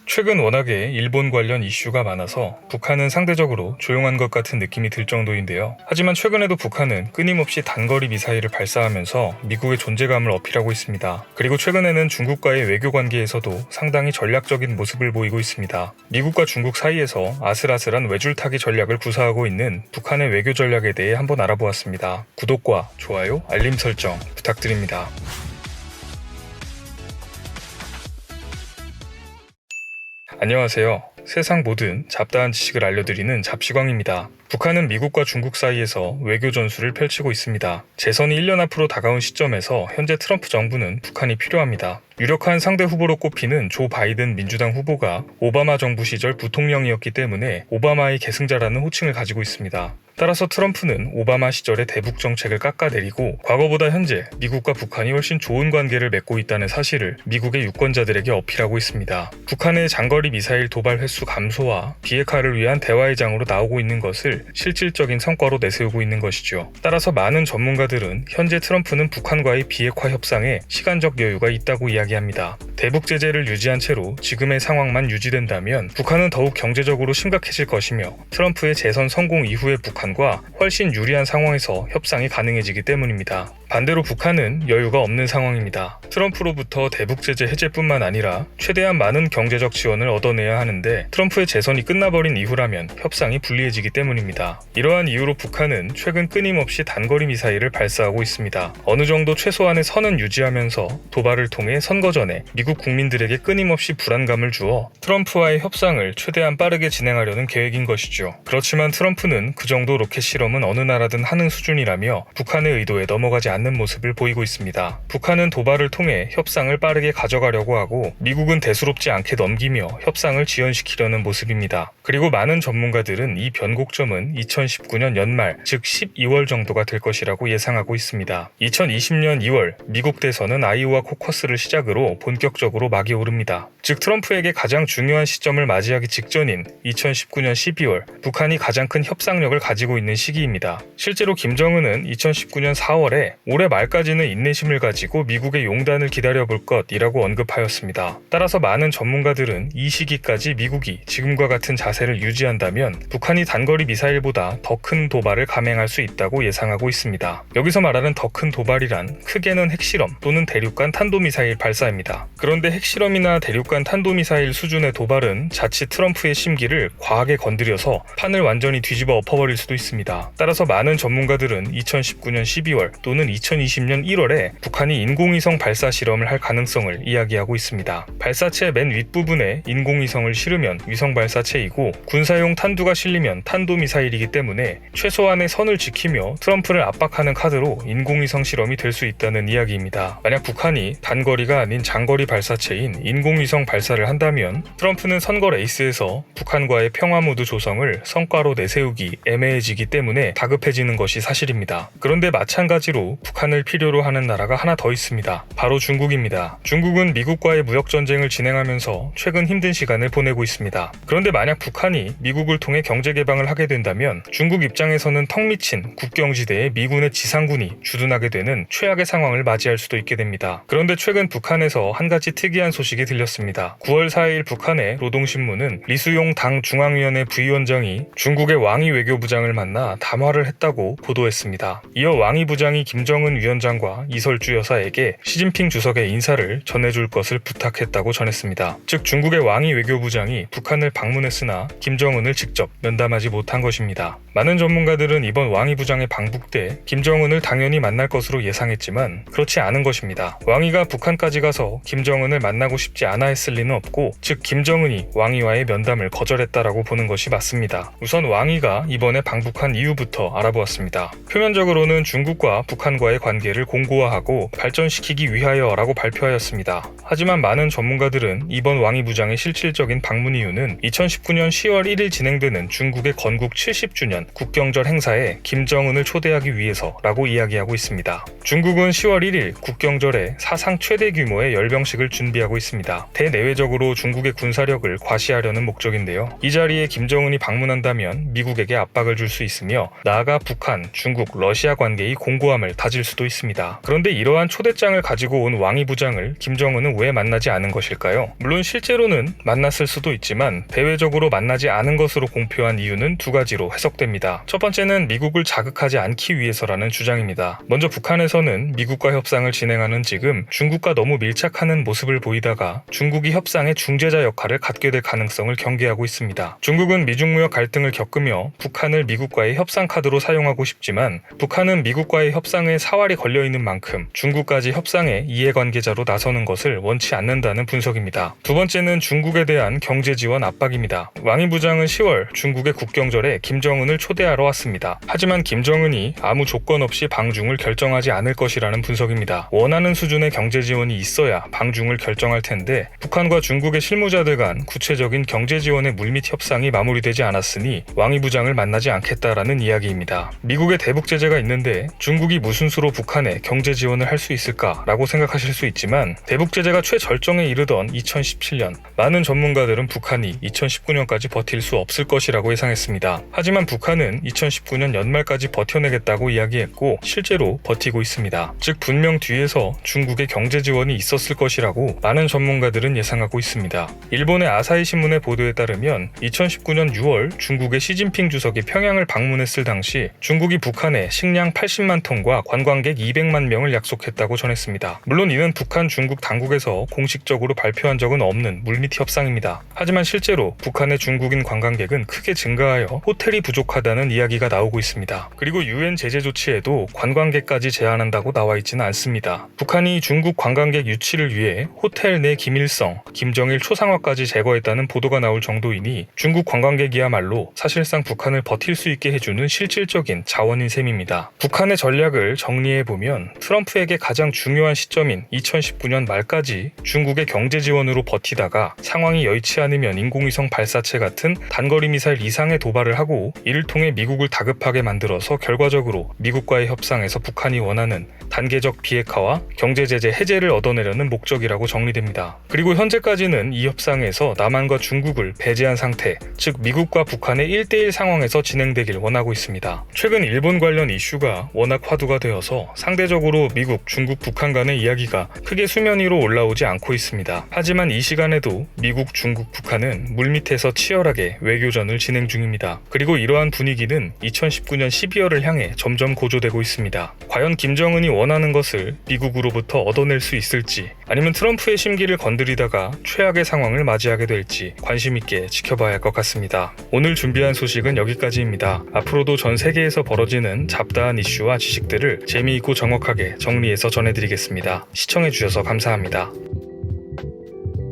최근 워낙에 일본 관련 이슈가 많아서 북한은 상대적으로 조용한 것 같은 느낌이 들 정도인데요. 하지만 최근에도 북한은 끊임없이 단거리 미사일을 발사하면서 미국의 존재감을 어필하고 있습니다. 그리고 최근에는 중국과의 외교 관계에서도 상당히 전략적인 모습을 보이고 있습니다. 미국과 중국 사이에서 아슬아슬한 외줄타기 전략을 구사하고 있는 북한의 외교 전략에 대해 한번 알아보았습니다. 구독과 좋아요, 알림 설정 부탁드립니다. 안녕하세요. 세상 모든 잡다한 지식을 알려드리는 잡시광입니다. 북한은 미국과 중국 사이에서 외교 전술을 펼치고 있습니다. 재선이 1년 앞으로 다가온 시점에서 현재 트럼프 정부는 북한이 필요합니다. 유력한 상대 후보로 꼽히는 조 바이든 민주당 후보가 오바마 정부 시절 부통령이었기 때문에 오바마의 계승자라는 호칭을 가지고 있습니다. 따라서 트럼프는 오바마 시절의 대북 정책을 깎아내리고 과거보다 현재 미국과 북한이 훨씬 좋은 관계를 맺고 있다는 사실을 미국의 유권자들에게 어필하고 있습니다. 북한의 장거리 미사일 도발 횟수 감소와 비핵화를 위한 대화의 장으로 나오고 있는 것을 실질적인 성과로 내세우고 있는 것이죠. 따라서 많은 전문가들은 현재 트럼프는 북한과의 비핵화 협상에 시간적 여유가 있다고 이야기합니다. 대북 제재를 유지한 채로 지금의 상황만 유지된다면 북한은 더욱 경제적으로 심각해질 것이며 트럼프의 재선 성공 이후의 북한과 훨씬 유리한 상황에서 협상이 가능해지기 때문입니다. 반대로 북한은 여유가 없는 상황입니다. 트럼프로부터 대북 제재 해제뿐만 아니라 최대한 많은 경제적 지원을 얻어내야 하는데 트럼프의 재선이 끝나버린 이후라면 협상이 불리해지기 때문입니다. 이러한 이유로 북한은 최근 끊임없이 단거리 미사일을 발사하고 있습니다. 어느 정도 최소한의 선은 유지하면서 도발을 통해 선거 전에 미국 국민들에게 끊임없이 불안감을 주어 트럼프와의 협상을 최대한 빠르게 진행하려는 계획인 것이죠. 그렇지만 트럼프는 그 정도 로켓 실험은 어느 나라든 하는 수준이라며 북한의 의도에 넘어가지 않는 모습을 보이고 있습니다. 북한은 도발을 통해 협상을 빠르게 가져가려고 하고 미국은 대수롭지 않게 넘기며 협상을 지연시키려는 모습입니다. 그리고 많은 전문가들은 이 변곡점은 2019년 연말, 즉 12월 정도가 될 것이라고 예상하고 있습니다. 2020년 2월 미국 대선은 아이오와 코커스를 시작으로 본격적으로 막이 오릅니다. 즉 트럼프에게 가장 중요한 시점을 맞이하기 직전인 2019년 12월 북한이 가장 큰 협상력을 가지고 있는 시기입니다. 실제로 김정은은 2019년 4월에 올해 말까지는 인내심을 가지고 미국의 용단을 기다려볼 것이라고 언급하였습니다. 따라서 많은 전문가들은 이 시기까지 미국이 지금과 같은 자세를 유지한다면 북한이 단거리 미사일보다 더 큰 도발을 감행할 수 있다고 예상하고 있습니다. 여기서 말하는 더 큰 도발이란 크게는 핵실험 또는 대륙간 탄도미사일 발사입니다. 그런데 핵실험이나 대륙간 탄도미사일 수준의 도발은 자칫 트럼프의 심기를 과하게 건드려서 판을 완전히 뒤집어 엎어버릴 수도 있습니다. 따라서 많은 전문가들은 2019년 12월 또는 2020년 1월에 북한이 인공위성 발사 실험을 할 가능성을 이야기하고 있습니다. 발사체 맨 윗부분에 인공위성을 실으면 위성 발사체이고 군사용 탄두가 실리면 탄도미사일이기 때문에 최소한의 선을 지키며 트럼프를 압박하는 카드로 인공위성 실험이 될 수 있다는 이야기입니다. 만약 북한이 단거리가 아닌 장거리 발사체인 인공위성 발사를 한다면 트럼프는 선거 레이스에서 북한과의 평화무드 조성을 성과로 내세우기 애매해지기 때문에 다급해지는 것이 사실입니다. 그런데 마찬가지로 북한을 필요로 하는 나라가 하나 더 있습니다. 바로 중국입니다. 중국은 미국과의 무역전쟁을 진행하면서 최근 힘든 시간을 보내고 있습니다. 그런데 만약 북한이 미국을 통해 경제 개방을 하게 된다면 중국 입장에서는 턱 미친 국경지대에 미군의 지상군이 주둔하게 되는 최악의 상황을 맞이할 수도 있게 됩니다. 그런데 최근 북한에서 한 가지 특이한 소식이 들렸습니다. 9월 4일 북한의 노동신문은 리수용 당 중앙위원회 부위원장이 중국의 왕이 외교부장을 만나 담화를 했다고 보도했습니다. 이어 왕이 부장이 김정은 위원장과 이설주 여사에게 시진핑 주석의 인사를 전해줄 것을 부탁했다고 전했습니다. 즉 중국의 왕이 외교부장이 북한을 방문했으나 김정은을 직접 면담하지 못한 것입니다. 많은 전문가들은 이번 왕이 부장의 방북 때 김정은을 당연히 만날 것으로 예상했지만 그렇지 않은 것입니다. 왕이가 북한까지 가서 김정은을 만나고 싶지 않아 했을 리는 없고 즉 김정은이 왕이와의 면담을 거절했다라고 보는 것이 맞습니다. 우선 왕이가 이번에 방북한 이유부터 알아보았습니다. 표면적으로는 중국과 북한과의 관계를 공고화하고 발전시키기 위하여라고 발표하였습니다. 하지만 많은 전문가들은 이번 왕이 부장의 실질적인 방문 이유는 2019년 2019년 10월 1일 진행되는 중국의 건국 70주년 국경절 행사에 김정은을 초대하기 위해서라고 이야기하고 있습니다. 중국은 10월 1일 국경절에 사상 최대 규모의 열병식을 준비하고 있습니다. 대내외적으로 중국의 군사력을 과시하려는 목적인데요. 이 자리에 김정은이 방문한다면 미국에게 압박을 줄 수 있으며 나아가 북한, 중국, 러시아 관계의 공고함을 다질 수도 있습니다. 그런데 이러한 초대장을 가지고 온 왕이 부장을 김정은은 왜 만나지 않은 것일까요? 물론 실제로는 만났을 수도 있지만 대외적으로 만나지 않은 것으로 공표한 이유는 두 가지로 해석됩니다. 첫 번째는 미국을 자극하지 않기 위해서라는 주장입니다. 먼저 북한에서는 미국과 협상을 진행하는 지금 중국과 너무 밀착하는 모습을 보이다가 중국이 협상의 중재자 역할을 갖게 될 가능성을 경계하고 있습니다. 중국은 미중 무역 갈등을 겪으며 북한을 미국과의 협상 카드로 사용하고 싶지만 북한은 미국과의 협상에 사활이 걸려있는 만큼 중국까지 협상의 이해관계자로 나서는 것을 원치 않는다는 분석입니다. 두 번째는 중국에 대한 경제 지원 압박입니다. 왕이 부장은 10월 중국의 국경절에 김정은을 초대하러 왔습니다. 하지만 김정은이 아무 조건 없이 방중을 결정하지 않을 것이라는 분석입니다. 원하는 수준의 경제 지원이 있어야 방중을 결정할 텐데 북한과 중국의 실무자들 간 구체적인 경제 지원의 물밑 협상이 마무리되지 않았으니 왕이 부장을 만나지 않겠다라는 이야기입니다. 미국의 대북 제재가 있는데 중국이 무슨 수로 북한에 경제 지원을 할 수 있을까라고 생각하실 수 있지만 대북 제재가 최절정에 이르던 2017년 많은 전문가들은 북한이 2019년까지 버틸 수 없을 것이라고 예상했습니다. 하지만 북한은 2019년 연말까지 버텨내겠다고 이야기했고 실제로 버티고 있습니다. 즉 분명 뒤에서 중국의 경제 지원이 있었을 것이라고 많은 전문가들은 예상하고 있습니다. 일본의 아사히 신문의 보도에 따르면 2019년 6월 중국의 시진핑 주석이 평양을 방문했을 당시 중국이 북한에 식량 80만 톤과 관광객 200만 명을 약속했다고 전했습니다. 물론 이는 북한 중국 당국에서 공식적으로 발표한 적은 없는 물밑 협상입니다. 하지만 실제로 북한의 중국인 관광객은 크게 증가하여 호텔이 부족하다는 이야기가 나오고 있습니다. 그리고 유엔 제재 조치에도 관광객까지 제한한다고 나와 있지는 않습니다. 북한이 중국 관광객 유치를 위해 호텔 내 김일성, 김정일 초상화까지 제거했다는 보도가 나올 정도이니 중국 관광객이야말로 사실상 북한을 버틸 수 있게 해주는 실질적인 자원인 셈입니다. 북한의 전략을 정리해보면 트럼프에게 가장 중요한 시점인 2019년 말까지 중국의 경제 지원으로 버티다가 상황이 여의치 않으면 인공위성 발사체 같은 단거리 미사일 이상의 도발을 하고 이를 통해 미국을 다급하게 만들어서 결과적으로 미국과의 협상에서 북한이 원하는 단계적 비핵화와 경제 제재 해제를 얻어내려는 목적이라고 정리됩니다. 그리고 현재까지는 이 협상에서 남한과 중국을 배제한 상태, 즉 미국과 북한의 1대1 상황에서 진행되길 원하고 있습니다. 최근 일본 관련 이슈가 워낙 화두가 되어서 상대적으로 미국, 중국, 북한 간의 이야기가 크게 수면 위로 올라오지 않고 있습니다. 하지만 이 시간에도 미국, 중국, 북한은 물밑에서 치열하게 외교전을 진행 중입니다. 그리고 이러한 분위기는 2019년 12월을 향해 점점 고조되고 있습니다. 과연 김정은이 원하는 것을 미국으로부터 얻어낼 수 있을지 아니면 트럼프의 심기를 건드리다가 최악의 상황을 맞이하게 될지 관심 있게 지켜봐야 할 것 같습니다. 오늘 준비한 소식은 여기까지입니다. 앞으로도 전 세계에서 벌어지는 잡다한 이슈와 지식들을 재미있고 정확하게 정리해서 전해드리겠습니다. 시청해주셔서 감사합니다.